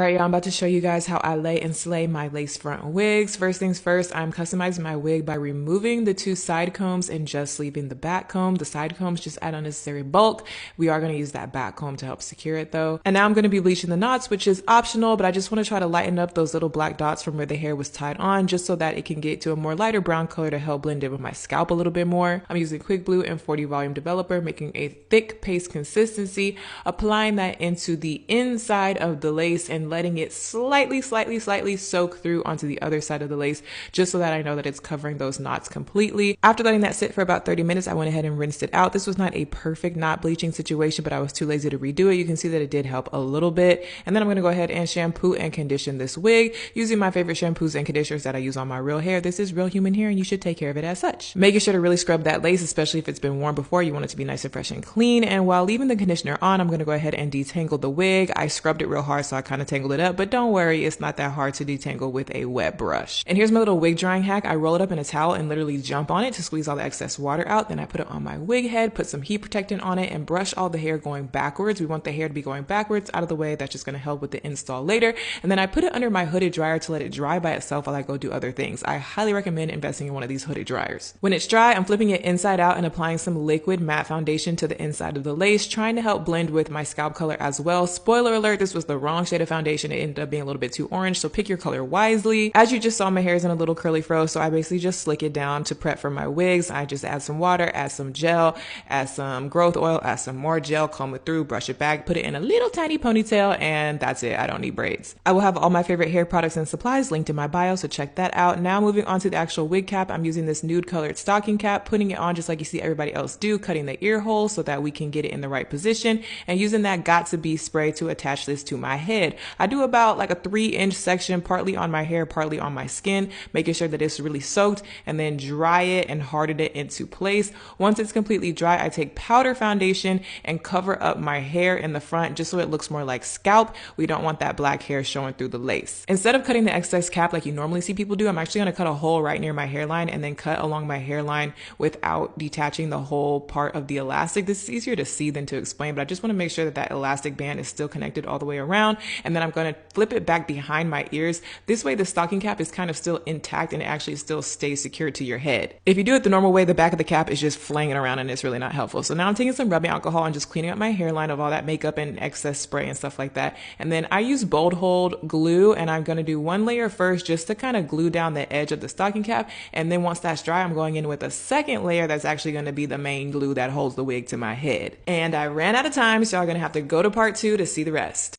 Alright, y'all, I'm about to show you guys how I lay and slay my lace front wigs. First things first, I'm customizing my wig by removing the two side combs and just leaving the back comb. The side combs just add unnecessary bulk. We are going to use that back comb to help secure it though. And now I'm going to be bleaching the knots, which is optional, but I just want to try to lighten up those little black dots from where the hair was tied on, just so that it can get to a more lighter brown color to help blend in with my scalp a little bit more. I'm using Quick Blue and 40 volume developer, making a thick paste consistency, applying that into the inside of the lace and letting it slightly soak through onto the other side of the lace, just so that I know that it's covering those knots completely. After letting that sit for about 30 minutes, I went ahead and rinsed it out. This was not a perfect knot bleaching situation, but I was too lazy to redo it. You can see that it did help a little bit. And then I'm going to go ahead and shampoo and condition this wig using my favorite shampoos and conditioners that I use on my real hair. This is real human hair and you should take care of it as such. Making sure to really scrub that lace, especially if it's been worn before. You want it to be nice and fresh and clean. And while leaving the conditioner on, I'm going to go ahead and detangle the wig. I scrubbed it real hard, so I kind of tangled it up, but don't worry, it's not that hard to detangle with a wet brush. And here's my little wig drying hack. I roll it up in a towel and literally jump on it to squeeze all the excess water out. Then I put it on my wig head, put some heat protectant on it, and brush all the hair going backwards. We want the hair to be going backwards out of the way. That's just going to help with the install later. And then I put it under my hooded dryer to let it dry by itself while I go do other things. I highly recommend investing in one of these hooded dryers. When it's dry, I'm flipping it inside out and applying some liquid matte foundation to the inside of the lace, trying to help blend with my scalp color as well. Spoiler alert, this was the wrong shade of foundation. It ended up being a little bit too orange, so pick your color wisely. As you just saw, my hair is in a little curly fro, so I basically just slick it down to prep for my wigs. I just add some water, add some gel, add some growth oil, add some more gel, comb it through, brush it back, put it in a little tiny ponytail, and that's it. I don't need braids. I will have all my favorite hair products and supplies linked in my bio, so check that out. Now moving on to the actual wig cap, I'm using this nude colored stocking cap, putting it on just like you see everybody else do, cutting the ear hole so that we can get it in the right position, and using that Got2b spray to attach this to my head. I do about like a 3-inch section, partly on my hair, partly on my skin, making sure that it's really soaked, and then dry it and harden it into place. Once it's completely dry, I take powder foundation and cover up my hair in the front just so it looks more like scalp. We don't want that black hair showing through the lace. Instead of cutting the excess cap like you normally see people do, I'm actually going to cut a hole right near my hairline and then cut along my hairline without detaching the whole part of the elastic. This is easier to see than to explain, but I just want to make sure that that elastic band is still connected all the way around, and then I'm going to flip it back behind my ears. This way the stocking cap is kind of still intact and it actually still stays secured to your head. If you do it the normal way, the back of the cap is just flinging around and it's really not helpful. So now I'm taking some rubbing alcohol and just cleaning up my hairline of all that makeup and excess spray and stuff like that. And then I use Bold Hold glue, and I'm going to do one layer first just to kind of glue down the edge of the stocking cap. And then once that's dry, I'm going in with a second layer that's actually going to be the main glue that holds the wig to my head. And I ran out of time, so y'all are going to have to go to part 2 to see the rest.